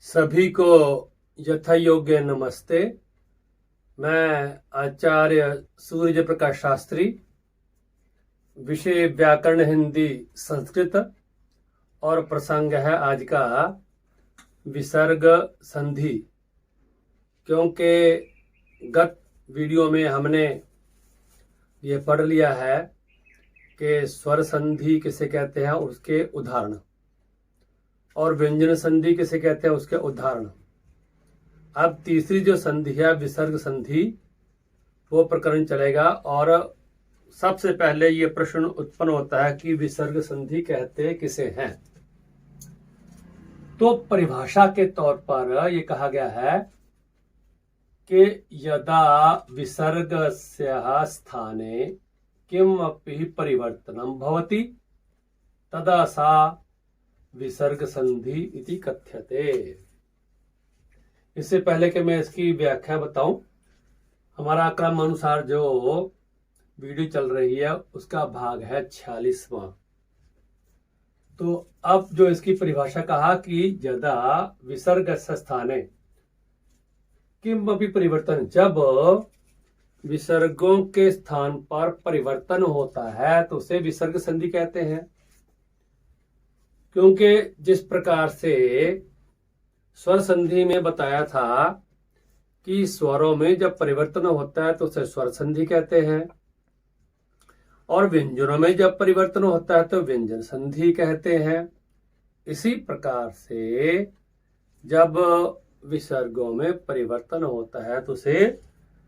सभी को यथा योग्य नमस्ते। मैं आचार्य सूर्य प्रकाश शास्त्री, विषय व्याकरण हिंदी संस्कृत, और प्रसंग है आज का विसर्ग संधि। क्योंकि गत वीडियो में हमने ये पढ़ लिया है कि स्वर संधि किसे कहते हैं उसके उदाहरण, और व्यंजन संधि किसे कहते हैं उसके उदाहरण। अब तीसरी जो संधि है विसर्ग संधि, वो प्रकरण चलेगा। और सबसे पहले ये प्रश्न उत्पन्न होता है कि विसर्ग संधि कहते किसे हैं। तो परिभाषा के तौर पर ये कहा गया है कि यदा विसर्गस्य स्थाने किमपि परिवर्तनं भवति तदा सा विसर्ग संधि इति कथ्यते। इससे पहले कि मैं इसकी व्याख्या बताऊं, हमारा क्रम अनुसार जो वीडियो चल रही है उसका भाग है 46वां। तो अब जो इसकी परिभाषा कहा कि यदा विसर्गस्य स्थाने किमपि परिवर्तन, जब विसर्गों के स्थान पर परिवर्तन होता है तो उसे विसर्ग संधि कहते हैं। क्योंकि जिस प्रकार से स्वर संधि में बताया था कि स्वरों में जब परिवर्तन होता है तो उसे स्वर संधि कहते हैं, और व्यंजनों में जब परिवर्तन होता है तो व्यंजन संधि कहते हैं। इसी प्रकार से जब विसर्गों में परिवर्तन होता है तो उसे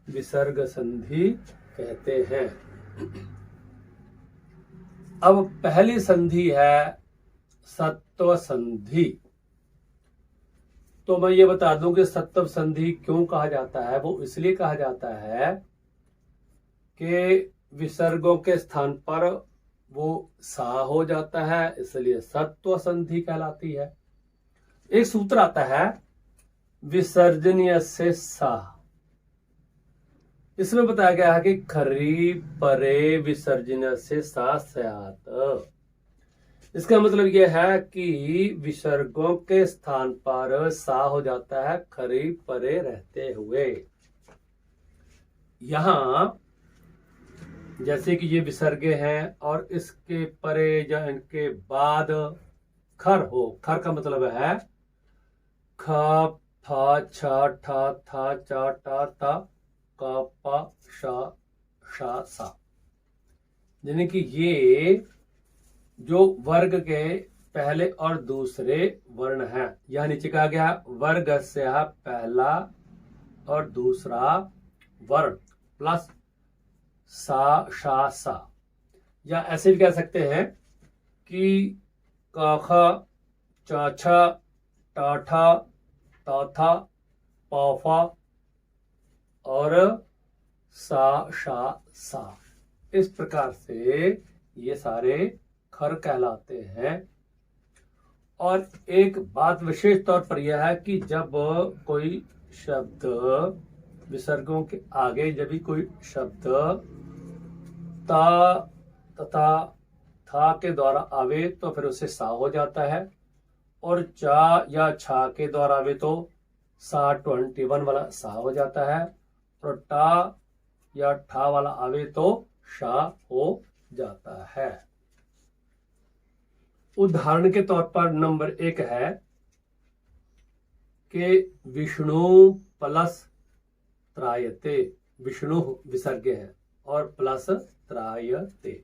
विसर्ग संधि कहते हैं। अब पहली संधि है सत्व संधि। तो मैं ये बता दूं कि सत्व संधि क्यों कहा जाता है। वो इसलिए कहा जाता है कि विसर्गों के स्थान पर वो सा हो जाता है, इसलिए सत्व संधि कहलाती है। एक सूत्र आता है विसर्जनीय से सा। इसमें बताया गया है कि खरी परे विसर्जनीय से सा स्यात्। इसका मतलब यह है कि विसर्गों के स्थान पर सा हो जाता है खरी परे रहते हुए। यहां जैसे कि ये विसर्गे हैं और इसके परे या इनके बाद खर हो। खर का मतलब है ख, फ, छ, ठ, थ, च, ट, त, क, प, श, सा। यानी कि ये जो वर्ग के पहले और दूसरे वर्ण हैं। यह नीचे कहा गया वर्ग से पहला और दूसरा वर्ण प्लस सा, शा, सा। या ऐसे भी कह सकते हैं कि क, ख, च, छ, ट, ठ, त, थ, प, फ और सा, शा, सा। इस प्रकार से ये सारे खर कहलाते हैं। और एक बात विशेष तौर पर यह है कि जब कोई शब्द विसर्गों के आगे जब भी कोई शब्द ता तथा था के द्वारा आवे तो फिर उसे सा हो जाता है, और चा या छा के द्वारा आवे तो सा 21 वाला सा हो जाता है, और टा या ठा वाला आवे तो शा हो जाता है। उदाहरण के तौर पर नंबर 1 है कि विष्णु प्लस त्रायते। विष्णु विसर्ग है और प्लस त्रायते।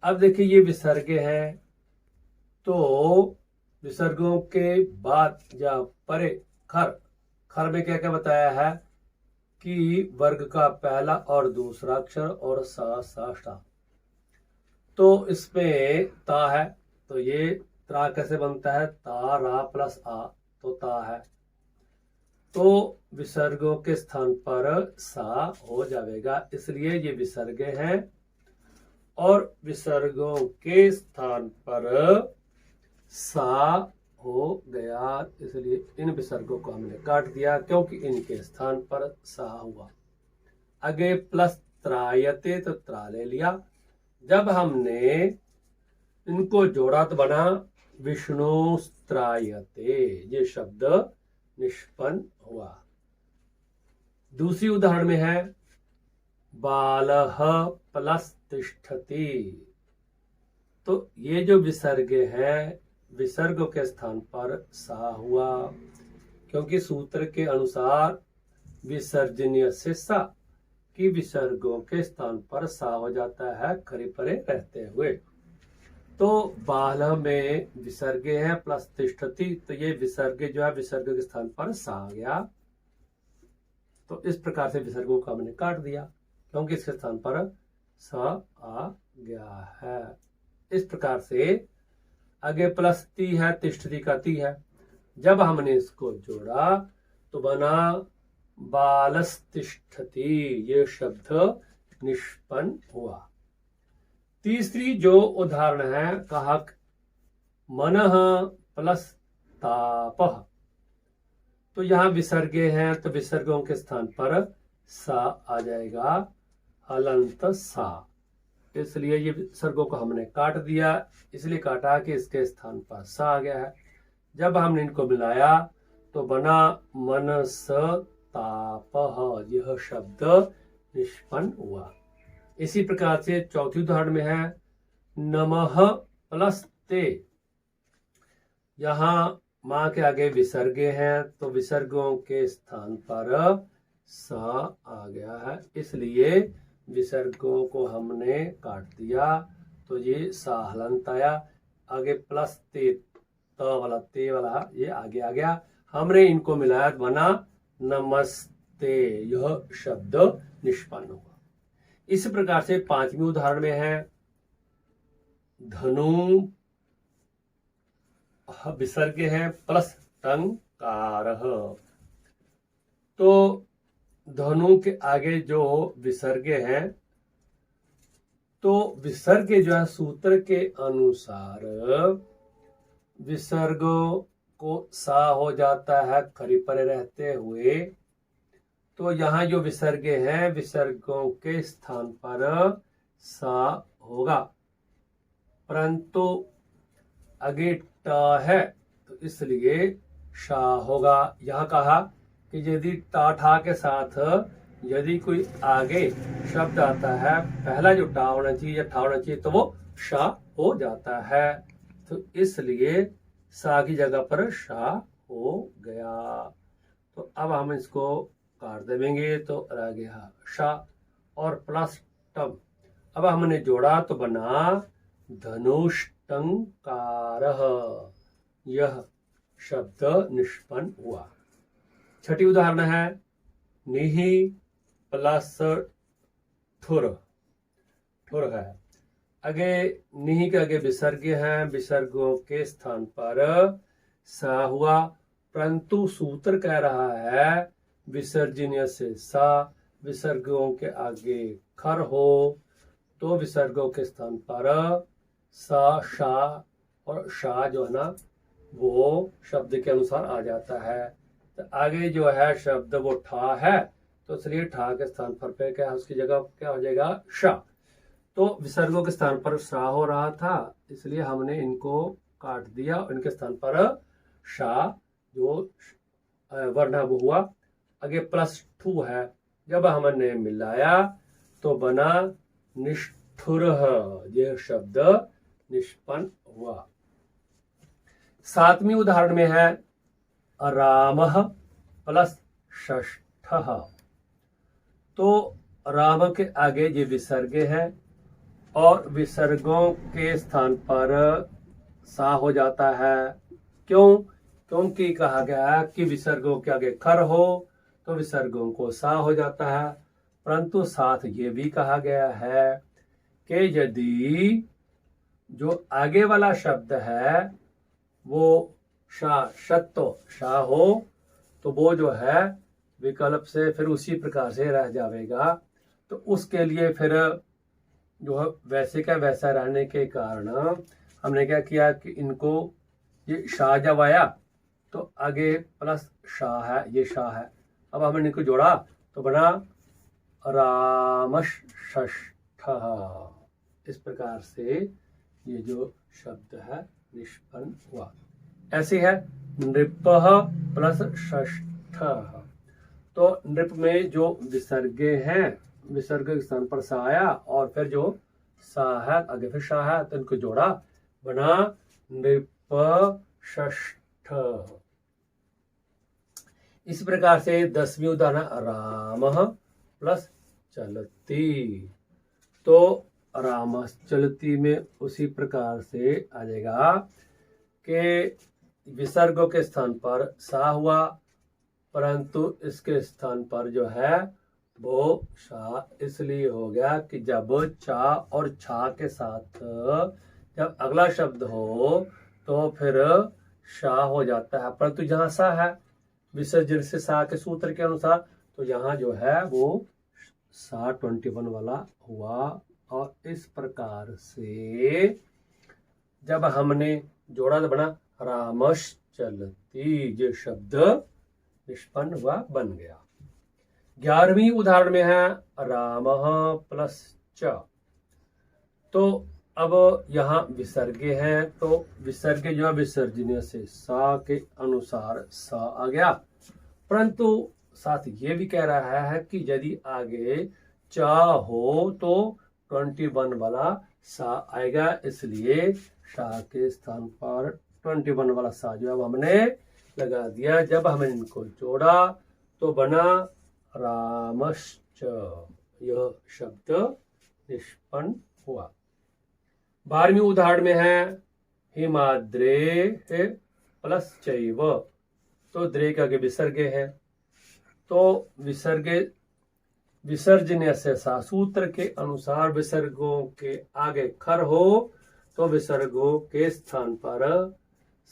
अब देखिए ये विसर्ग है, तो विसर्गों के बाद या परे खर। खर में क्या क्या बताया है कि वर्ग का पहला और दूसरा अक्षर और सा, सा, सा। तो इसमें ता है, तो ये त्रा कैसे बनता है, ता रा प्लस आ, तो ता है। तो विसर्गों के स्थान पर सा हो जाएगा, इसलिए ये विसर्ग हैं। और विसर्गों के स्थान पर सा हो गया, इसलिए इन विसर्गों को हमने काट दिया क्योंकि इनके स्थान पर सा हुआ। आगे प्लस त्रायते, तो त्रा ले लिया। जब हमने इनको जोड़ा तो बना विष्णुस्त्रायते, ये शब्द निष्पन्न हुआ। दूसरी उदाहरण में है बालः प्लस तिष्ठति। तो ये जो विसर्ग है, विसर्ग के स्थान पर सा हुआ, क्योंकि सूत्र के अनुसार विसर्जनीय से सा की विसर्गों के स्थान पर सा हो जाता है खरे परे रहते हुए। तो बाल में विसर्ग है प्लस तिष्ठति, तो ये विसर्ग जो है विसर्ग के स्थान पर सा आ गया। तो इस प्रकार से विसर्गों को हमने काट दिया क्योंकि इसके स्थान पर सा आ गया है। इस प्रकार से आगे प्लस ती है, तिष्ठति का ती है, जब हमने इसको जोड़ा तो बना बालस्तिष्ठति, ये शब्द निष्पन्न हुआ। तीसरी जो उदाहरण है कहा मनः प्लस तापः। तो यहां विसर्गे हैं तो विसर्गों के स्थान पर सा आ जाएगा, हलंत सा। इसलिए ये विसर्गों को हमने काट दिया, इसलिए काटा कि इसके स्थान पर सा आ गया है। जब हमने इनको मिलाया तो बना मनस तापः, यह शब्द निष्पन्न हुआ। इसी प्रकार से चौथी उदाहरण में है नमः प्लस ते। यहां मां के आगे विसर्गे हैं तो विसर्गों के स्थान पर सा आ गया है, इसलिए विसर्गों को हमने काट दिया तो ये सा हलंत आया। आगे प्लस ते, ते वाला ये आगे आ गया। हमने इनको मिलाया बना नमस्ते, यह शब्द निष्पन्न हुआ। इस प्रकार से पांचवी उदाहरण में है धनु विसर्ग है प्लस टंकारः। तो धनु के आगे जो विसर्ग है तो विसर्ग जो है सूत्र के अनुसार विसर्ग को सा हो जाता है खरी परे रहते हुए। तो यहाँ जो विसर्ग है विसर्गों के स्थान पर सा होगा, परंतु आगे ट है तो इसलिए शा होगा। यहाँ कहा कि यदि टा ठा के साथ यदि कोई आगे शब्द आता है, पहला जो टा होना चाहिए या ठा होना चाहिए तो वो शा हो जाता है, तो इसलिए सा की जगह पर शा हो गया। तो अब हम इसको काट देंगे तो रह गया शा और प्लस टम। अब हमने जोड़ा तो बना धनुष्टंकारः, यह शब्द निष्पन्न हुआ। छठी उदाहरण है निहि प्लस ठुर। ठुर है आगे, निहि के आगे विसर्ग हैं, विसर्गों के स्थान पर सा हुआ, परंतु सूत्र कह रहा है विसर्जनीय से सा, विसर्गों के आगे खर हो तो विसर्गों के स्थान पर सा शा, और शा जो है ना वो शब्द के अनुसार आ जाता है। तो आगे जो है शब्द वो ठा है तो इसलिए ठा के स्थान पर पे क्या उसकी जगह क्या हो जाएगा शा। तो विसर्गों के स्थान पर शा हो रहा था, इसलिए हमने इनको काट दिया, इनके स्थान पर शा जो वर्ण वो हुआ। आगे प्लस ठू है, जब हमने मिलाया तो बना निष्ठुर, यह शब्द निष्पन्न हुआ। सातवीं उदाहरण में है रामः प्लस षष्ठः। तो राम के आगे ये विसर्ग है और विसर्गों के स्थान पर सा हो जाता है। क्यों? क्योंकि कहा गया है कि विसर्गों के आगे खर हो तो विसर्गों को सा हो जाता है, परंतु साथ ये भी कहा गया है कि यदि जो आगे वाला शब्द है वो शा शत्तो शा हो तो वो जो है विकल्प से फिर उसी प्रकार से रह जाएगा। तो उसके लिए फिर जो है वैसे का वैसा रहने के कारण हमने क्या किया कि इनको ये शाह जब आया तो आगे प्लस शाह है, ये शाह है। अब हमने इनको जोड़ा तो बना रामश्ष्ठः। इस प्रकार से ये जो शब्द है निष्पन्न हुआ। ऐसे है नृपः प्लस षष्ठः। तो नृप में जो विसर्गे हैं, विसर्ग के स्थान पर सा आया और फिर जो सा है आगे फिर शा है, तो इनको जोड़ा, बना नृप षष्ठ। इस प्रकार से 10वीं उदाहरण रामः प्लस चलती। तो राम चलती में उसी प्रकार से आ जाएगा कि विसर्गों के स्थान पर सा हुआ, परंतु इसके स्थान पर जो है वो शा इसलिए हो गया कि जब चा और छा के साथ जब अगला शब्द हो तो फिर शा हो जाता है, परंतु जहां सा है विसर्जन से सा के सूत्र के अनुसार, तो यहाँ जो है वो सा 21 वाला हुआ। और इस प्रकार से जब हमने जोड़ा तो बना रामश चलती, जो शब्द निष्पन्न हुआ बन गया। 11वीं उदाहरण में है रामः प्लस च। तो अब यहाँ विसर्गे हैं, तो विसर्गे जो है विसर्जनीय से सा के अनुसार सा आ गया, परंतु साथ ये भी कह रहा है कि यदि आगे चा हो तो 21 वाला सा आएगा, इसलिए सा के स्थान पर 21 वाला सा जो है हमने लगा दिया। जब हमने इनको जोड़ा तो बना रामश्च, यह शब्द निष्पन्न हुआ। 12वीं उदाहरण में है हिमाद्रे प्लस चैव। तो द्रे का आगे विसर्गे है, तो विसर्गे विसर्जनीय से सा सूत्र के अनुसार विसर्गों के आगे खर हो तो विसर्गों के स्थान पर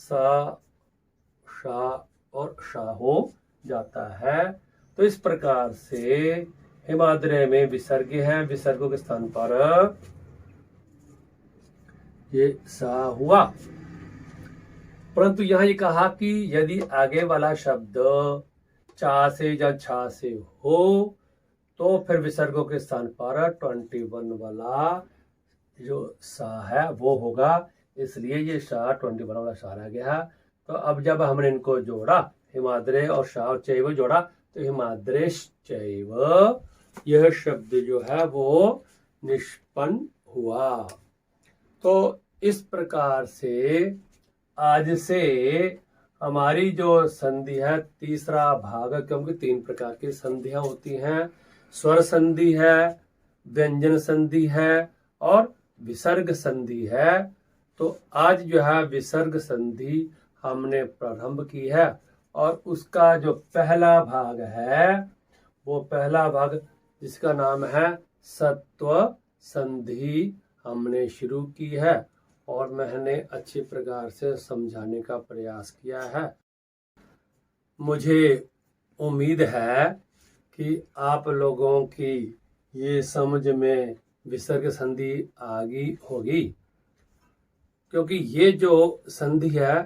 सा, शा और शा हो जाता है। तो इस प्रकार से हिमाद्रे में विसर्गे हैं, विसर्गों के स्थान पर ये सा हुआ, परंतु यहाँ ये कहा कि यदि आगे वाला शब्द चा से या छा से हो तो फिर विसर्गों के स्थान पर 21 वाला जो सा है वो होगा, इसलिए ये सा 21 वाला सा रह गया। तो अब जब हमने इनको जोड़ा हिमाद्रे और शा और चैव जोड़ा तो हिमाद्रेश्चैव, यह शब्द जो है वो निष्पन्न हुआ। तो इस प्रकार से आज से हमारी जो संधि है तीसरा भाग, क्योंकि 3 प्रकार की संधियां होती हैं, स्वर संधि है, व्यंजन संधि है और विसर्ग संधि है। तो आज जो है विसर्ग संधि हमने प्रारंभ की है और उसका जो पहला भाग है वो पहला भाग जिसका नाम है सत्व संधि हमने शुरू की है और मैंने अच्छी प्रकार से समझाने का प्रयास किया है। मुझे उम्मीद है कि आप लोगों की ये समझ में विसर्ग संधि आ गई होगी, क्योंकि ये जो संधि है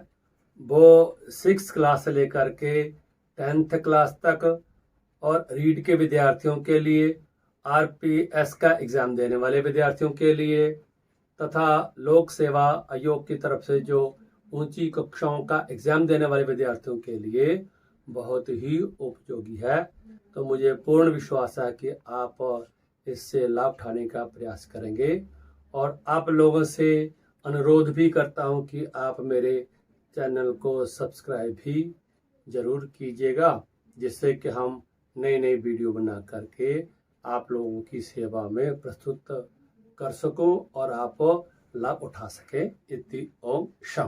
वो 6th क्लास से लेकर के 10th क्लास तक और रीड के विद्यार्थियों के लिए, RPS का एग्जाम देने वाले विद्यार्थियों के लिए तथा लोक सेवा आयोग की तरफ से जो ऊंची कक्षाओं का एग्जाम देने वाले विद्यार्थियों के लिए बहुत ही उपयोगी है। तो मुझे पूर्ण विश्वास है कि आप इससे लाभ उठाने का प्रयास करेंगे और आप लोगों से अनुरोध भी करता हूं कि आप मेरे चैनल को सब्सक्राइब भी जरूर कीजिएगा, जिससे कि हम नई नई वीडियो बना करके आप लोगों की सेवा में प्रस्तुत कर सकूं और आप लाभ उठा सकें। इति ओम शांति।